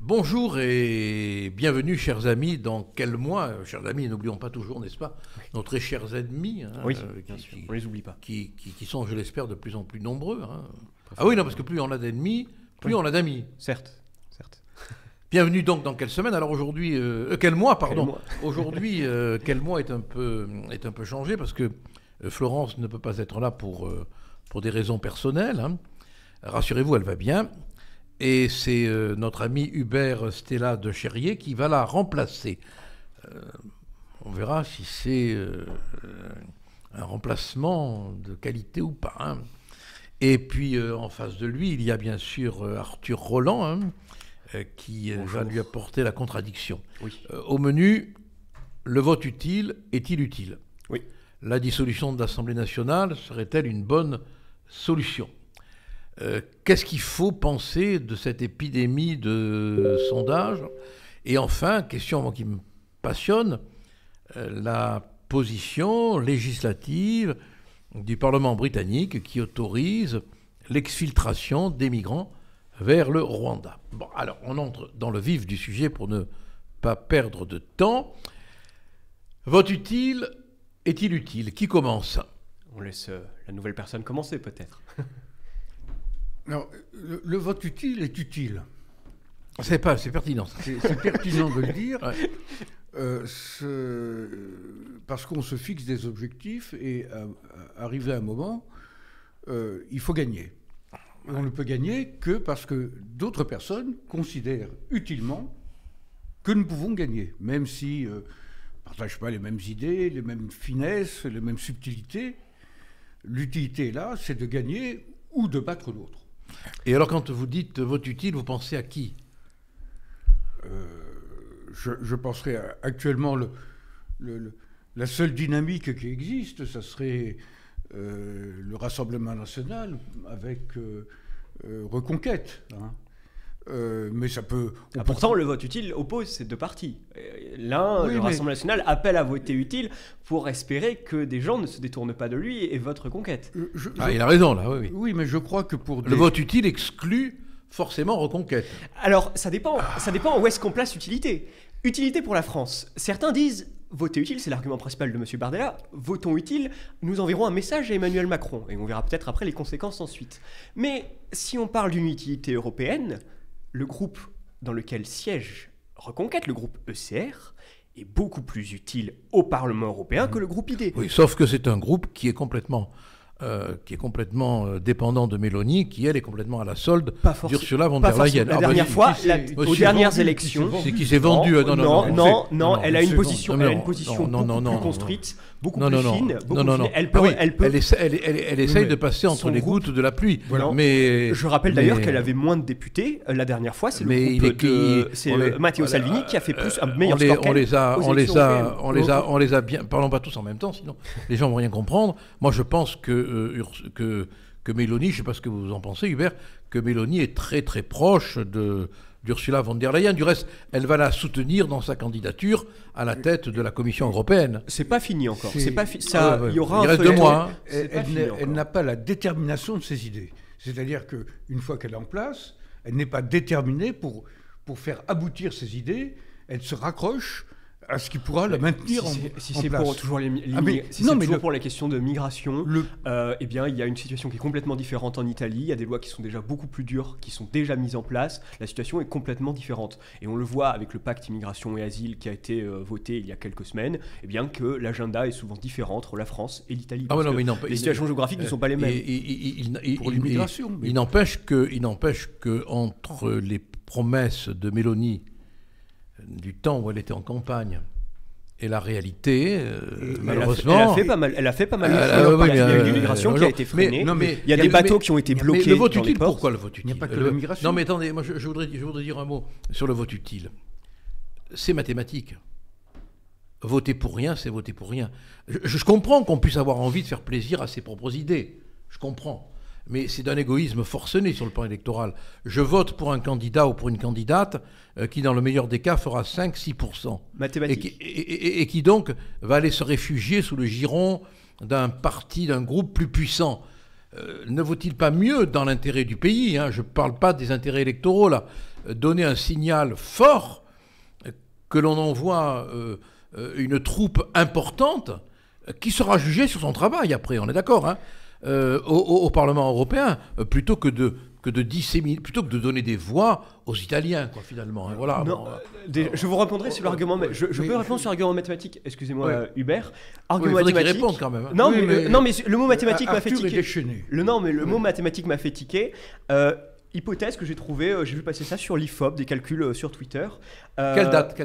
Bonjour et bienvenue, chers amis, dans quel mois, chers amis, n'oublions pas toujours, n'est-ce pas, nos très chers ennemis, oui, on les oublie pas, qui sont, je l'espère, de plus en plus nombreux. Ah oui, non, parce que plus on a d'ennemis, plus on a d'amis. Certes. Bienvenue donc dans quelle semaine? Alors aujourd'hui, quel mois, pardon. Aujourd'hui, quel mois est un peu changé parce que Florence ne peut pas être là pour des raisons personnelles. Rassurez-vous, elle va bien. Et c'est notre ami Hubert Stella de Cherrier qui va la remplacer. On verra si c'est un remplacement de qualité ou pas. Et puis en face de lui, il y a bien sûr Arthur Roland qui va lui apporter la contradiction. Oui. Au menu, le vote utile est-il utile? Oui. La dissolution de l'Assemblée nationale serait-elle une bonne solution? Qu'est-ce qu'il faut penser de cette épidémie de sondages? Et enfin, question qui me passionne, la position législative du Parlement britannique qui autorise l'exfiltration des migrants vers le Rwanda. Bon, alors on entre dans le vif du sujet pour ne pas perdre de temps. Vote utile est-il utile? Qui commence? On laisse la nouvelle personne commencer peut-être. Alors, le vote utile est utile. C'est pertinent. C'est pertinent de le dire, ouais. Parce qu'on se fixe des objectifs et arrivé à un moment, il faut gagner. Et on ne peut gagner que parce que d'autres personnes considèrent utilement que nous pouvons gagner, même si ne partagent pas les mêmes idées, les mêmes finesses, les mêmes subtilités. L'utilité là, c'est de gagner ou de battre l'autre. Et alors, quand vous dites vote utile, vous pensez à qui? Je penserais actuellement la seule dynamique qui existe, ça serait le Rassemblement national avec Reconquête. Mais ça peut... Pourtant, le vote utile oppose ces deux partis. L'un, le Rassemblement national, appelle à voter utile pour espérer que des gens ne se détournent pas de lui et votent Reconquête. Il a raison, là, oui. Oui, mais je crois que pour... Le vote utile exclut forcément Reconquête. Alors, ça dépend où est-ce qu'on place utilité. Utilité pour la France. Certains disent... Voter utile, c'est l'argument principal de M. Bardella. Votons utile, nous enverrons un message à Emmanuel Macron. Et on verra peut-être après les conséquences ensuite. Mais si on parle d'une utilité européenne, le groupe dans lequel siège Reconquête, le groupe ECR, est beaucoup plus utile au Parlement européen que le groupe ID. Oui, sauf que c'est un groupe qui est complètement dépendant de Mélanie, qui elle est complètement à la solde d'Ursula von der Leyen. La dernière fois, aux dernières élections, c'est qui s'est vendu. Non, elle a une position beaucoup plus construite, beaucoup plus fine. Elle essaye de passer entre les gouttes de la pluie. Mais je rappelle d'ailleurs qu'elle avait moins de députés la dernière fois. C'est Matteo Salvini qui a fait plus un meilleur score qu'elle. On les a bien. Parlons pas tous en même temps, sinon les gens vont rien comprendre. Moi, je pense que Mélanie, je ne sais pas ce que vous en pensez, Hubert, que Mélanie est très très proche d'Ursula von der Leyen. Du reste, elle va la soutenir dans sa candidature à la tête de la Commission européenne. C'est pas fini encore. Il reste 2 mois. Elle n'a pas la détermination de ses idées. C'est-à-dire qu'une fois qu'elle est en place, elle n'est pas déterminée pour faire aboutir ses idées. Elle se raccroche à ce qui pourra la maintenir en place. Pour la question de migration, eh bien, il y a une situation qui est complètement différente en Italie. Il y a des lois qui sont déjà beaucoup plus dures, qui sont déjà mises en place. La situation est complètement différente. Et on le voit avec le pacte immigration et asile qui a été voté il y a quelques semaines, eh bien, que l'agenda est souvent différent entre la France et l'Italie. Les situations géographiques ne sont pas les mêmes. Pour l'immigration. Il n'empêche que entre les promesses de Mélanie du temps où elle était en campagne et la réalité, malheureusement... Elle a fait pas mal de choses. Il y a eu l'immigration qui a été freinée. Il y a des bateaux qui ont été bloqués. Le vote utile, pourquoi le vote utile? Il n'y a pas que l'immigration. Non mais attendez, moi je voudrais dire un mot sur le vote utile. C'est mathématique. Voter pour rien, c'est voter pour rien. Je comprends qu'on puisse avoir envie de faire plaisir à ses propres idées. Je comprends. Mais c'est d'un égoïsme forcené sur le plan électoral. Je vote pour un candidat ou pour une candidate qui, dans le meilleur des cas, fera 5-6%. Mathématiques. Et qui donc va aller se réfugier sous le giron d'un parti, d'un groupe plus puissant. ne vaut-il pas mieux, dans l'intérêt du pays, je ne parle pas des intérêts électoraux, là, donner un signal fort que l'on envoie une troupe importante qui sera jugée sur son travail après, on est d'accord, au Parlement européen, plutôt que de disséminer, plutôt que de donner des voix aux Italiens, quoi, finalement. Voilà. Non, je vous répondrai sur l'argument. Je peux répondre sur l'argument mathématique. Excusez-moi, Hubert. Argument il faudrait qu'il mathématique. réponde quand même. Non, mais le mot mathématique m'a fait Arthur est tiquer. déchaîné. Le mot mathématique m'a fait tiquer. Hypothèse que j'ai trouvée, j'ai vu passer ça sur l'IFOP, des calculs sur Twitter. Quelle date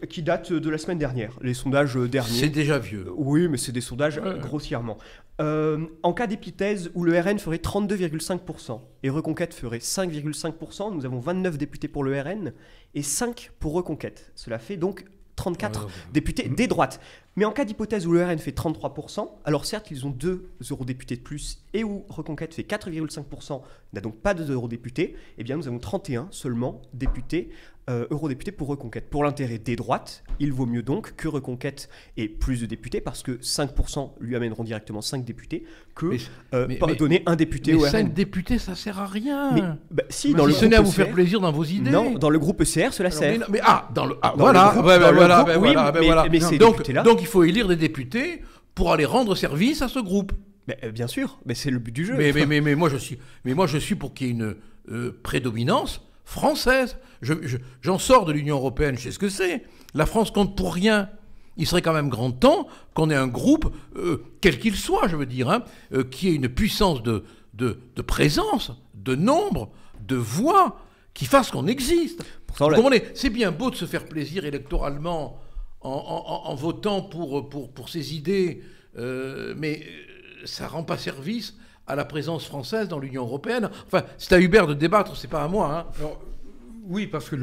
Qui date de la semaine dernière. Les sondages derniers. C'est déjà vieux. Oui, mais c'est des sondages grossièrement. En cas d'hypothèse où le RN ferait 32,5% et Reconquête ferait 5,5%, nous avons 29 députés pour le RN et 5 pour Reconquête. Cela fait donc 34 députés des droites. Mais en cas d'hypothèse où le RN fait 33%, alors certes, ils ont 2 eurodéputés de plus et où Reconquête fait 4,5%, n'a donc pas de eurodéputés, eh bien nous avons 31 seulement députés, eurodéputés pour Reconquête. Pour l'intérêt des droites, il vaut mieux donc que Reconquête ait plus de députés parce que 5% lui amèneront directement 5 députés que donner un député au RN. 5 députés, ça sert à rien. Si, dans le ce n'est à vous ECR, faire plaisir dans vos idées. Non, dans le groupe ECR, cela sert. Mais ces députés-là. Donc il faut élire des députés pour aller rendre service à ce groupe. Bien sûr, mais c'est le but du jeu. Mais moi je suis pour qu'il y ait une prédominance française. J'en sors de l'Union européenne, je sais ce que c'est. La France compte pour rien. Il serait quand même grand temps qu'on ait un groupe, quel qu'il soit, je veux dire, qui ait une puissance de présence, de nombre, de voix, qui fasse qu'on existe. Vous comprenez ? C'est bien beau de se faire plaisir électoralement en votant pour ses idées, mais ça ne rend pas service à la présence française dans l'Union européenne. Enfin, c'est à Hubert de débattre, c'est pas à moi. Alors, oui, parce que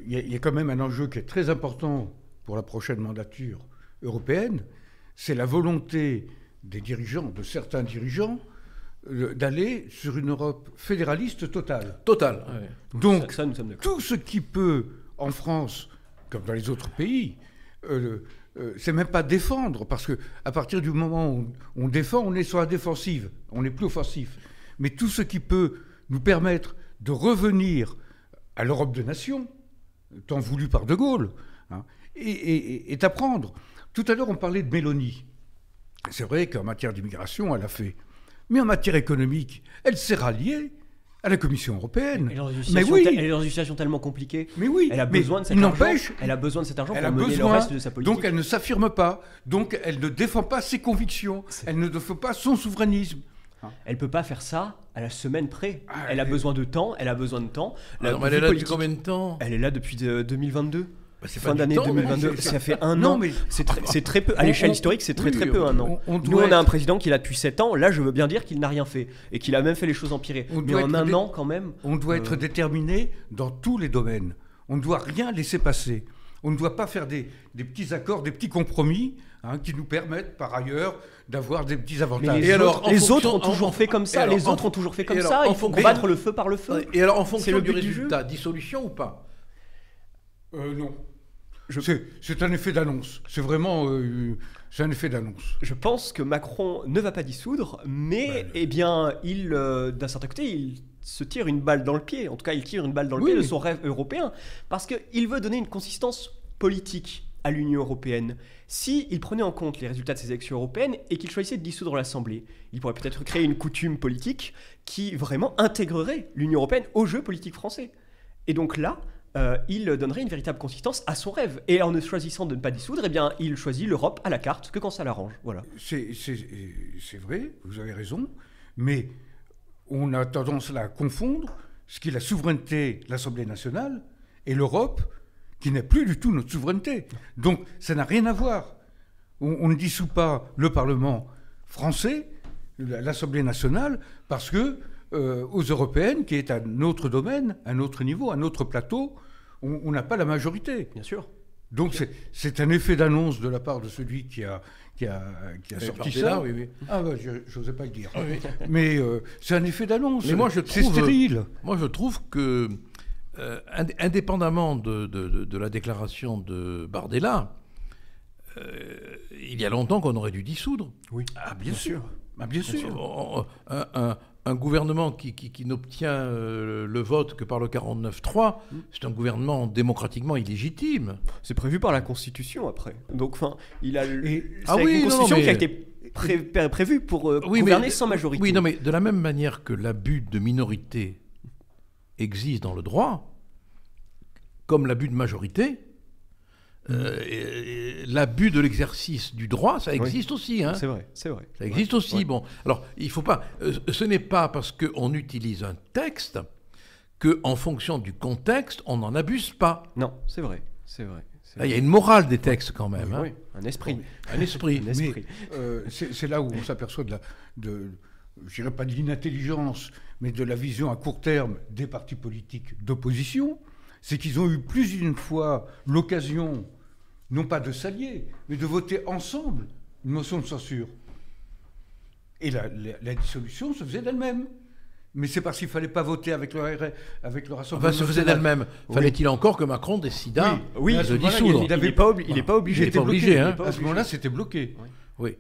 y a quand même un enjeu qui est très important pour la prochaine mandature européenne, c'est la volonté des dirigeants, de certains dirigeants, d'aller sur une Europe fédéraliste totale. Totale. Ouais. Donc, nous sommes d'accord. Tout ce qui peut, en France, comme dans les autres pays, c'est même pas défendre, parce qu'à partir du moment où on défend, on est sur la défensive, on n'est plus offensif. Mais tout ce qui peut nous permettre de revenir à l'Europe de nations, tant voulu par De Gaulle, est à prendre. Tout à l'heure, on parlait de Mélanie. C'est vrai qu'en matière d'immigration, elle a fait. Mais en matière économique, elle s'est ralliée à la Commission européenne. Elle est dans une situation tellement compliquée. Mais oui. Elle a besoin de cet argent. Elle a besoin de cet argent pour mener le reste de sa politique. Donc elle ne s'affirme pas. Donc elle ne défend pas ses convictions. Elle ne défend pas son souverainisme. Elle ne peut pas faire ça à la semaine près. Elle a besoin de temps. Elle est là depuis combien de temps ? Elle est là depuis 2022. Fin d'année 2022, ça fait un an. Mais c'est très peu. À l'échelle historique, c'est très peu un an. Nous, on a un président qui est là depuis 7 ans. Là, je veux bien dire qu'il n'a rien fait et qu'il a même fait les choses empirées. Mais en un an, quand même. On doit être déterminé dans tous les domaines. On ne doit rien laisser passer. On ne doit pas faire des petits accords, des petits compromis qui nous permettent, par ailleurs, d'avoir des petits avantages. Les autres ont toujours fait comme ça. Les autres ont toujours fait comme ça. Il faut combattre le feu par le feu. Et alors, en fonction du résultat, dissolution ou pas ? Non. C'est un effet d'annonce. C'est vraiment c'est un effet d'annonce. Je pense que Macron ne va pas dissoudre, mais d'un certain côté, il se tire une balle dans le pied. En tout cas, il tire une balle dans le pied de son rêve européen, parce qu'il veut donner une consistance politique à l'Union européenne. S'il prenait en compte les résultats de ces élections européennes et qu'il choisissait de dissoudre l'Assemblée, il pourrait peut-être créer une coutume politique qui vraiment intégrerait l'Union européenne au jeu politique français. Et donc là, il donnerait une véritable consistance à son rêve. Et en ne choisissant de ne pas dissoudre, eh bien, il choisit l'Europe à la carte, que quand ça l'arrange. Voilà. C'est vrai, vous avez raison, mais on a tendance à confondre ce qui est la souveraineté de l'Assemblée nationale et l'Europe, qui n'est plus du tout notre souveraineté. Donc, ça n'a rien à voir. On ne dissout pas le Parlement français, l'Assemblée nationale, parce que aux européennes, qui est un autre domaine, un autre niveau, un autre plateau, on n'a pas la majorité. Bien sûr. Donc c'est un effet d'annonce de la part de celui qui a sorti ça. Là, oui. Ah bah, je n'osais pas le dire. Oui. Mais c'est un effet d'annonce. Mais moi, c'est stérile. Moi, je trouve que, indépendamment de la déclaration de Bardella, il y a longtemps qu'on aurait dû dissoudre. Oui. Ah, bien sûr. Bien sûr. Un gouvernement qui n'obtient le vote que par le 49-3, c'est un gouvernement démocratiquement illégitime. C'est prévu par la Constitution après. Donc, enfin, il a une Constitution qui a été prévue pour gouverner sans majorité. Oui, non, mais de la même manière que l'abus de minorité existe dans le droit, comme l'abus de majorité, l'abus de l'exercice du droit, ça existe aussi. Hein. C'est vrai. Ça existe aussi. Ouais. Bon, alors, il faut pas. Ce n'est pas parce qu'on utilise un texte qu'en fonction du contexte, on n'en abuse pas. Non, c'est vrai. Là, il y a une morale des textes quand même. Oui, un esprit. Un esprit. Mais c'est là où on s'aperçoit je dirais pas de l'inintelligence, mais de la vision à court terme des partis politiques d'opposition. C'est qu'ils ont eu plus d'une fois l'occasion, non pas de s'allier, mais de voter ensemble une motion de censure. Et la dissolution se faisait d'elle-même. Mais c'est parce qu'il ne fallait pas voter avec le Rassemblement. Enfin, se faisait d'elle-même. Fallait-il encore que Macron décidât de dissoudre? Il n'est pas obligé. Il était bloqué. Hein. À ce moment-là, c'était bloqué. Oui.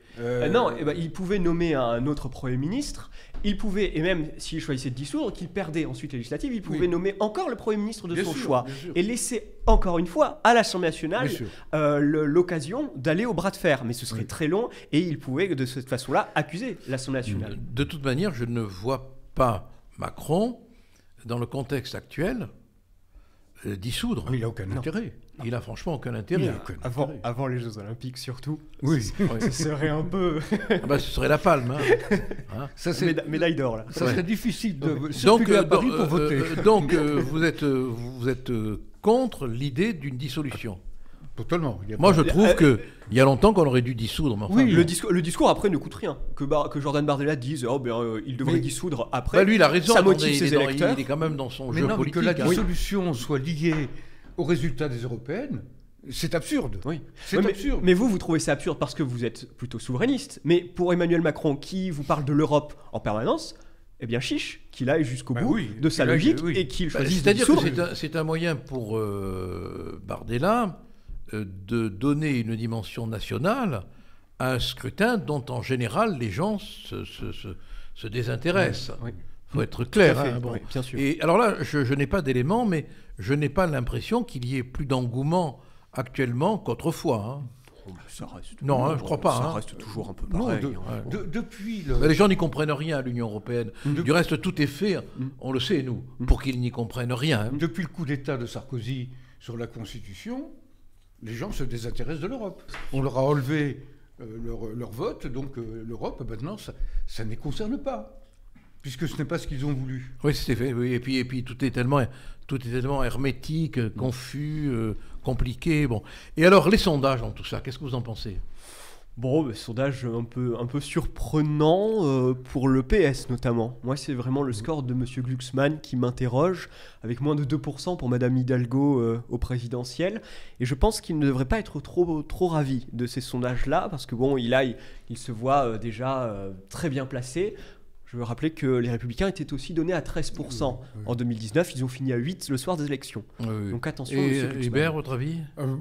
Non, il pouvait nommer un autre Premier ministre. Il pouvait, et même s'il choisissait de dissoudre, qu'il perdait ensuite les législatives, il pouvait nommer encore le Premier ministre de son choix et laisser encore une fois à l'Assemblée nationale l'occasion d'aller au bras de fer. Mais ce serait très long et il pouvait de cette façon-là accuser l'Assemblée nationale. De toute manière, je ne vois pas Macron, dans le contexte actuel, dissoudre. Il n'a aucun intérêt. Il n'a franchement aucun intérêt. Avant les Jeux Olympiques, surtout. Oui. Ce serait un peu... ce serait la palme. Hein. Ça, c'est médaille d'or, là. Ça serait difficile de circuler à Paris pour voter. Donc, vous êtes contre l'idée d'une dissolution. Totalement. Moi, je trouve qu'il y a longtemps qu'on aurait dû dissoudre. Mais enfin, oui, le discours après ne coûte rien. Que Jordan Bardella dise il devrait dissoudre après. Lui, il a raison. Ça motive ses électeurs. Il est quand même dans son jeu politique. Que la dissolution soit liée au résultat des européennes, c'est absurde. Oui. C'est absurde. Mais vous trouvez ça absurde parce que vous êtes plutôt souverainiste. Mais pour Emmanuel Macron, qui vous parle de l'Europe en permanence, eh bien chiche, qu'il aille jusqu'au bout de sa logique et qu'il choisisse de dissoudre. C'est-à-dire que c'est un moyen pour Bardella de donner une dimension nationale à un scrutin dont en général les gens se désintéressent. Il faut être clair. Oui, bien sûr. Et alors là, je n'ai pas d'éléments, mais je n'ai pas l'impression qu'il y ait plus d'engouement actuellement qu'autrefois. Ça reste non, je ne crois pas. Ça reste toujours un peu pareil. Depuis les gens n'y comprennent rien à l'Union européenne. Du reste, tout est fait, on le sait, nous, pour qu'ils n'y comprennent rien. Depuis le coup d'État de Sarkozy sur la Constitution, les gens se désintéressent de l'Europe. On leur a enlevé leur vote, donc l'Europe, maintenant, ça ne les concerne pas, puisque ce n'est pas ce qu'ils ont voulu. Oui, c'est fait. Oui. Et puis tout est tellement hermétique, confus, compliqué. Bon. Et alors, les sondages dans tout ça, qu'est-ce que vous en pensez ? Bon, sondage un peu surprenant pour le PS notamment. Moi, c'est vraiment le score de M. Glucksmann qui m'interroge, avec moins de 2% pour Mme Hidalgo au présidentiel. Et je pense qu'il ne devrait pas être trop ravi de ces sondages-là, parce que bon, il se voit déjà très bien placé. Je veux rappeler que les Républicains étaient aussi donnés à 13%. En 2019, ils ont fini à 8% le soir des élections. Donc attention. Et Hubert, votre avis ?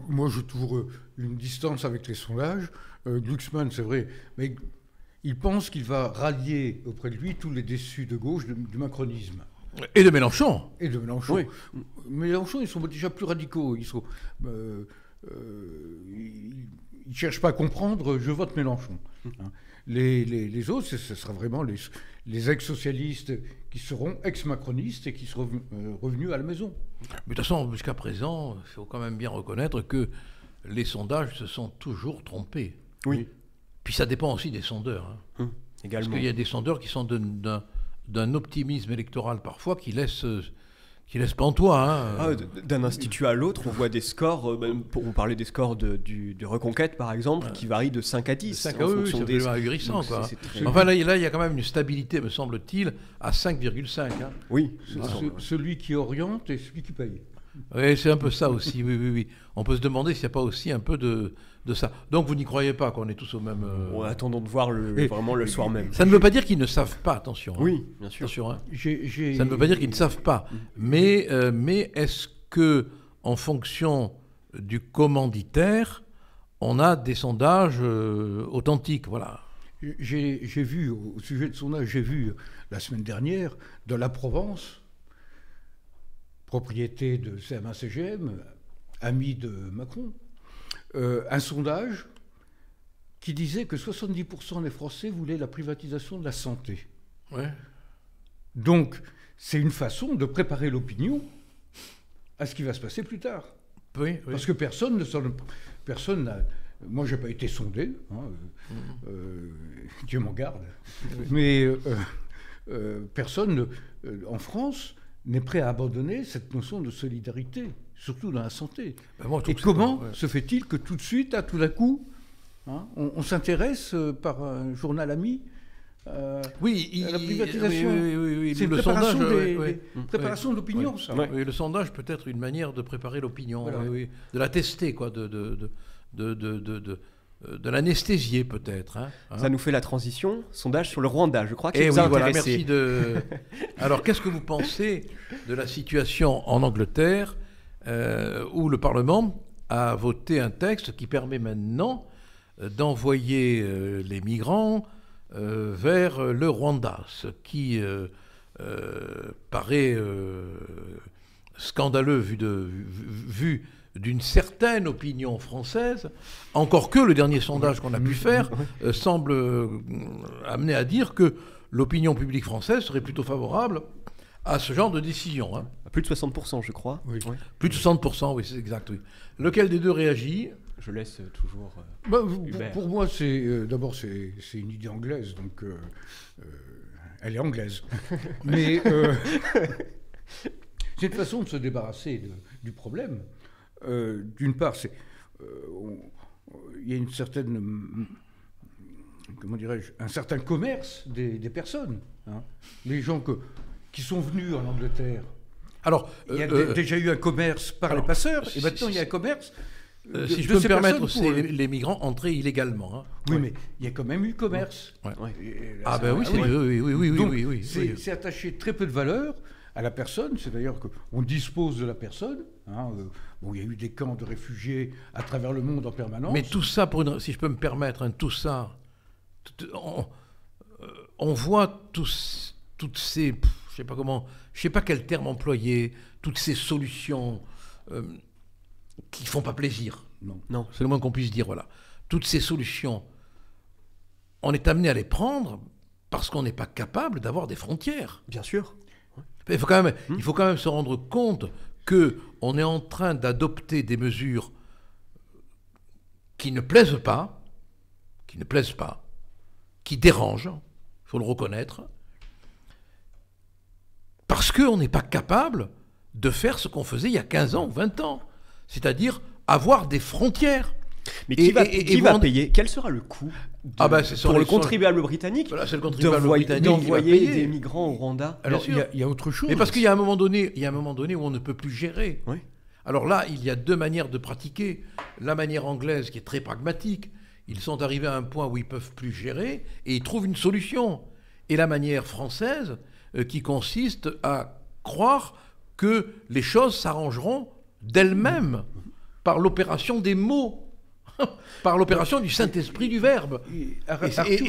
Moi, j'ai toujours une distance avec les sondages. Glucksmann, c'est vrai, mais il pense qu'il va rallier auprès de lui tous les déçus de gauche du macronisme. Et de Mélenchon. Oui. Mélenchon, ils sont déjà plus radicaux. Ils ne cherchent pas à comprendre, je vote Mélenchon. Les autres, ce sera vraiment les ex-socialistes qui seront ex-macronistes et qui seront revenus à la maison. Mais de toute façon, jusqu'à présent, il faut quand même bien reconnaître que les sondages se sont toujours trompés. Oui. Puis ça dépend aussi des sondeurs. Également. Parce qu'il y a des sondeurs qui sont d'un optimisme électoral parfois qui laisse pantois. D'un institut à l'autre, on voit des scores, on parlait des scores de Reconquête par exemple, qui varient de 5 à 10. 5 à 10, c'est ahurissant. Enfin là, il y a quand même une stabilité, me semble-t-il, à 5,5. Oui. Celui qui oriente et celui qui paye. Oui, c'est un peu ça aussi, oui. On peut se demander s'il n'y a pas aussi un peu de ça. Donc vous n'y croyez pas qu'on est tous au même... Attendons de voir vraiment le soir même. Ça ne veut pas dire qu'ils ne savent pas, attention. Oui, bien sûr. Attention, ça ne veut pas dire qu'ils ne savent pas. Mais est-ce que, en fonction du commanditaire, on a des sondages authentiques, voilà. J'ai vu, au sujet de sondage, j'ai vu la semaine dernière, dans la Provence, propriété de CMA-CGM, ami de Macron, un sondage qui disait que 70% des Français voulaient la privatisation de la santé. Ouais. Donc, c'est une façon de préparer l'opinion à ce qui va se passer plus tard. Oui. Parce que personne n'a... Moi, je n'ai pas été sondé, Dieu m'en garde, mais personne, en France, n'est prêt à abandonner cette notion de solidarité, surtout dans la santé. Et comment se fait-il que tout de suite, tout d'un coup, on s'intéresse par un journal ami à la privatisation? Oui. C'est une préparation de l'opinion, ça. Oui, le sondage peut être une manière de préparer l'opinion, voilà. De la tester, quoi, de l'anesthésier peut-être. Ça nous fait la transition. Sondage sur le Rwanda, je crois, qui vous a intéressé. Merci Alors, qu'est-ce que vous pensez de la situation en Angleterre où le Parlement a voté un texte qui permet maintenant d'envoyer les migrants vers le Rwanda, ce qui paraît scandaleux vu d'une certaine opinion française, encore que le dernier sondage qu'on a pu faire semble amener à dire que l'opinion publique française serait plutôt favorable à ce genre de décision. Plus de 60%, je crois. Oui. Plus de 60%, oui, c'est exact. Oui. Lequel des deux réagit? Je laisse toujours pour moi, d'abord, c'est une idée anglaise, donc elle est anglaise. Mais c'est une façon de se débarrasser du problème. D'une part, il y a une certaine, comment dirais-je, un certain commerce des personnes. Les gens qui sont venus en Angleterre. Alors, il y a déjà eu un commerce par les passeurs, et maintenant il y a un commerce. Si je peux me permettre, c'est les migrants entrés illégalement. Oui, mais il y a quand même eu commerce. Oui. C'est attaché très peu de valeur à la personne, c'est d'ailleurs qu'on dispose de la personne. Il y a eu des camps de réfugiés à travers le monde en permanence. Mais tout ça, si je peux me permettre, tout ça, on voit toutes ces, je sais pas quel terme employer, toutes ces solutions qui font pas plaisir. Non, c'est le moins qu'on puisse dire, voilà. Toutes ces solutions, on est amené à les prendre parce qu'on n'est pas capable d'avoir des frontières. Bien sûr. Il faut quand même se rendre compte qu'on est en train d'adopter des mesures qui ne plaisent pas, qui dérangent, il faut le reconnaître, parce qu'on n'est pas capable de faire ce qu'on faisait il y a 15 ans ou 20 ans, c'est-à-dire avoir des frontières. Mais qui va payer? Quel sera le coût pour le contribuable britannique d'envoyer des migrants au Rwanda? Alors, il y a autre chose. Mais parce qu'il y a un moment donné où on ne peut plus gérer. Oui. Alors là, il y a deux manières de pratiquer. La manière anglaise qui est très pragmatique. Ils sont arrivés à un point où ils ne peuvent plus gérer et ils trouvent une solution. Et la manière française qui consiste à croire que les choses s'arrangeront d'elles-mêmes par l'opération des mots. Par l'opération du Saint-Esprit du Verbe. Et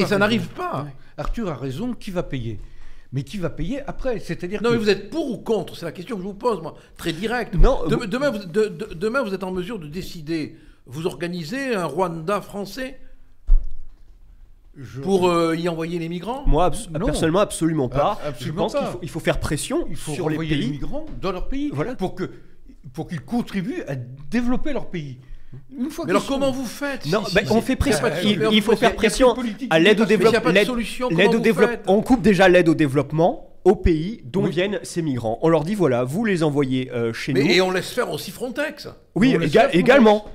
ça n'arrive pas. Arthur a raison, qui va payer? Mais qui va payer après? C'est-à-dire mais vous êtes pour ou contre? C'est la question que je vous pose, moi, très directe. Demain, vous êtes en mesure de décider, vous organisez un Rwanda français pour y envoyer les migrants? Moi, personnellement, absolument pas. Je pense qu'il faut faire pression sur les pays. Les migrants dans leur pays, voilà, pour qu'ils contribuent à développer leur pays. Mais alors comment vous faites? On fait pression. Il faut faire pression à l'aide au développement. On coupe déjà l'aide au développement aux pays dont viennent ces migrants. On leur dit voilà, vous les envoyez chez nous. Et on laisse faire aussi Frontex. Oui, également.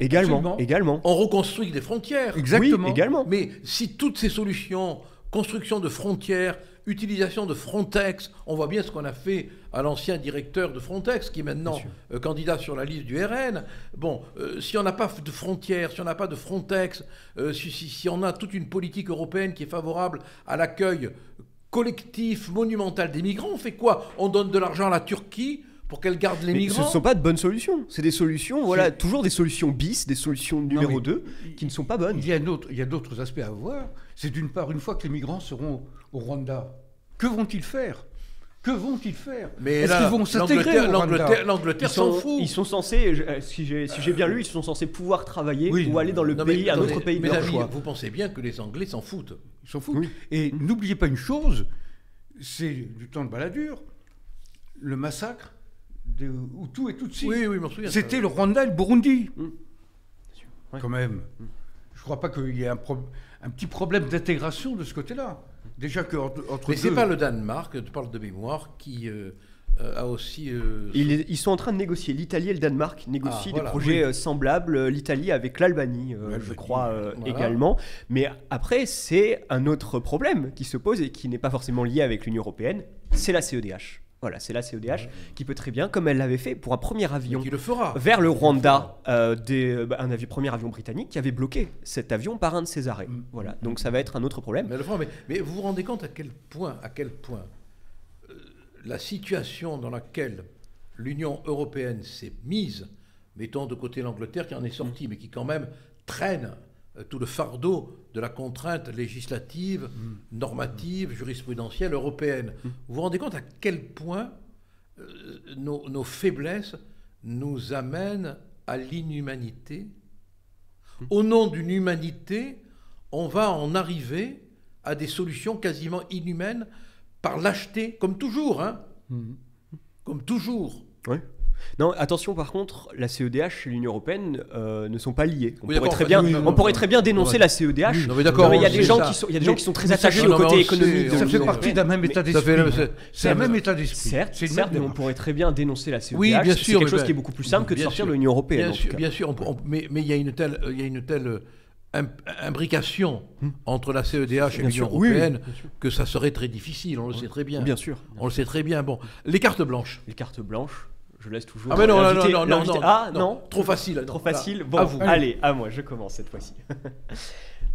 On reconstruit des frontières. Exactement. Oui, également. Mais si toutes ces solutions, construction de frontières, utilisation de Frontex, on voit bien ce qu'on a fait à l'ancien directeur de Frontex, qui est maintenant candidat sur la liste du RN. Bon, si on n'a pas de frontières, si on n'a pas de Frontex, si on a toute une politique européenne qui est favorable à l'accueil collectif, monumental des migrants, on fait quoi? On donne de l'argent à la Turquie pour qu'elle garde les Mais migrants. ce ne sont pas de bonnes solutions. C'est des solutions, voilà, toujours des solutions bis, des solutions numéro 2 qui ne sont pas bonnes. Il y a d'autres aspects à voir. C'est d'une part, une fois que les migrants seront au Rwanda, que vont-ils faire ? Que vont-ils faire ? Mais est-ce là, qu'ils vont s'intégrer au Rwanda ? L'Angleterre s'en fout. Ils sont censés, si j'ai bien lu, ils sont censés pouvoir travailler ou aller dans le pays, un autre pays de leur choix. Vous pensez bien que les Anglais s'en foutent. Ils s'en foutent. Et n'oubliez pas une chose, c'est du temps de Balladur, le massacre des Hutus et Tutsis. Oui, je m'en souviens. C'était le Rwanda et le Burundi. Ouais. Quand même. Je ne crois pas qu'il y ait un petit problème d'intégration de ce côté-là. Déjà que entre Mais c'est pas le Danemark, tu parles de mémoire, qui a aussi... Ils sont en train de négocier. L'Italie et le Danemark négocient des projets semblables. L'Italie avec l'Albanie, je crois, également. Mais après, c'est un autre problème qui se pose et qui n'est pas forcément lié avec l'Union européenne. C'est la CEDH. Voilà, c'est la CEDH qui peut très bien, comme elle l'avait fait pour un premier avion qui le fera. vers le Rwanda, premier avion britannique qui avait bloqué cet avion par un de ses arrêts. Voilà, donc ça va être un autre problème. Mais vous vous rendez compte à quel point la situation dans laquelle l'Union européenne s'est mise, mettons de côté l'Angleterre qui en est sortie, mais qui quand même traîne tout le fardeau de la contrainte législative, normative, jurisprudentielle européenne. Vous vous rendez compte à quel point nos faiblesses nous amènent à l'inhumanité ? Au nom d'une humanité, on va en arriver à des solutions quasiment inhumaines par lâcheté, comme toujours, hein ? Comme toujours. Oui. Non, attention par contre, la CEDH et l'Union européenne ne sont pas liées. On pourrait très bien dénoncer la CEDH. Non, mais d'accord, mais il y a des gens qui sont très attachés au côté économique. Ça fait partie d'un même état d'esprit. C'est un même état d'esprit. Certes, mais on pourrait très bien dénoncer la CEDH. Oui, bien sûr. C'est quelque chose qui est beaucoup plus simple que de sortir de l'Union européenne. Bien sûr, mais il y a une telle imbrication entre la CEDH et l'Union européenne que ça serait très difficile. On le sait très bien. Bien sûr. On le sait très bien. Bon, les cartes blanches. Les cartes blanches. Je laisse toujours. Ah mais non. Ah non. Trop facile. Trop facile. Bon, à vous. Allez, à moi. Je commence cette fois-ci.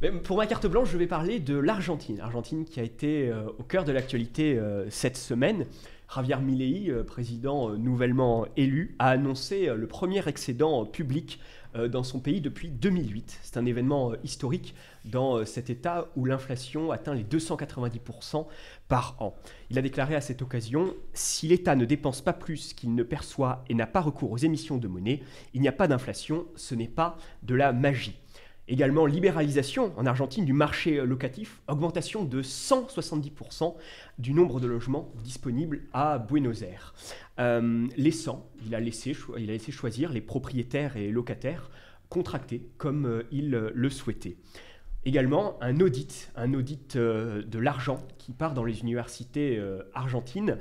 Mais pour ma carte blanche, je vais parler de l'Argentine. L'Argentine qui a été au cœur de l'actualité cette semaine. Javier Milei, président nouvellement élu, a annoncé le premier excédent public dans son pays depuis 2008. C'est un événement historique dans cet État où l'inflation atteint les 290% par an. Il a déclaré à cette occasion « Si l'État ne dépense pas plus qu'il ne perçoit et n'a pas recours aux émissions de monnaie, il n'y a pas d'inflation, ce n'est pas de la magie ». Également, libéralisation en Argentine du marché locatif, augmentation de 170% du nombre de logements disponibles à Buenos Aires. Il a laissé choisir les propriétaires et locataires contractés comme il le souhaitait. Également, un audit de l'argent qui part dans les universités argentines.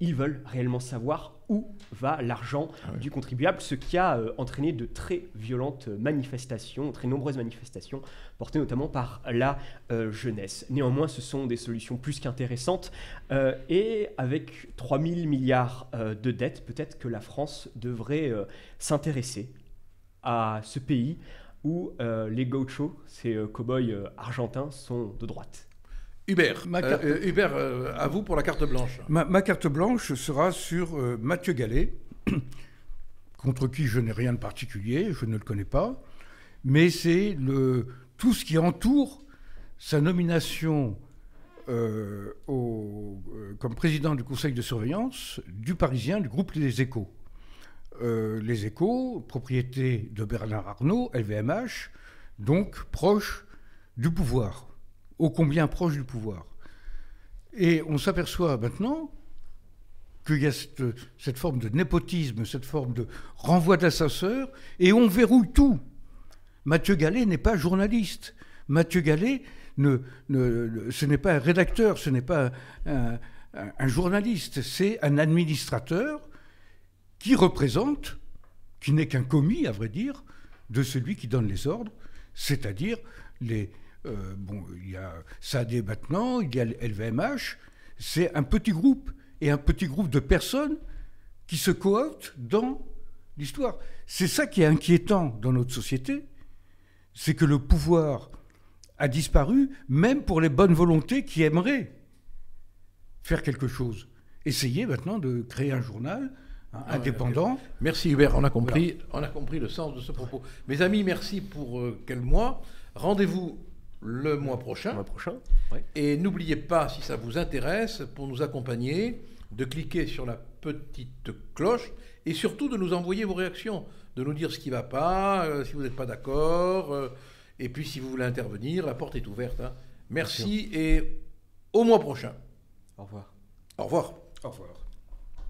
Ils veulent réellement savoir où va l'argent du contribuable, ce qui a entraîné de très violentes manifestations, très nombreuses manifestations, portées notamment par la jeunesse. Néanmoins, ce sont des solutions plus qu'intéressantes, et avec 3 000 milliards de dettes, peut-être que la France devrait s'intéresser à ce pays où les gauchos, ces cow-boys argentins, sont de droite. Hubert, à vous pour la carte blanche. Ma carte blanche sera sur Mathieu Gallet, contre qui je n'ai rien de particulier, je ne le connais pas, mais c'est tout ce qui entoure sa nomination comme président du conseil de surveillance du Parisien, du groupe Les Échos. Les Échos, propriété de Bernard Arnault, LVMH, donc proche du pouvoir. Ô combien proche du pouvoir. Et on s'aperçoit maintenant qu'il y a cette forme de népotisme, cette forme de renvoi d'ascenseur, et on verrouille tout. Mathieu Gallet n'est pas journaliste. Mathieu Gallet, ce n'est pas un rédacteur, ce n'est pas un journaliste, c'est un administrateur qui représente, qui n'est qu'un commis, à vrai dire, de celui qui donne les ordres, c'est-à-dire il y a Sadé maintenant, il y a LVMH, c'est un petit groupe, et un petit groupe de personnes qui se cooptent dans l'histoire. C'est ça qui est inquiétant dans notre société, c'est que le pouvoir a disparu, même pour les bonnes volontés qui aimeraient faire quelque chose. essayer maintenant de créer un journal indépendant. Merci Hubert, on a compris le sens de ce propos. Mes amis, merci pour quel mois. Rendez-vous le mois prochain. Ouais. Et n'oubliez pas, si ça vous intéresse, pour nous accompagner, de cliquer sur la petite cloche et surtout de nous envoyer vos réactions, de nous dire ce qui ne va pas, si vous n'êtes pas d'accord, et puis si vous voulez intervenir, la porte est ouverte. Merci et au mois prochain. Au revoir. Au revoir. Au revoir.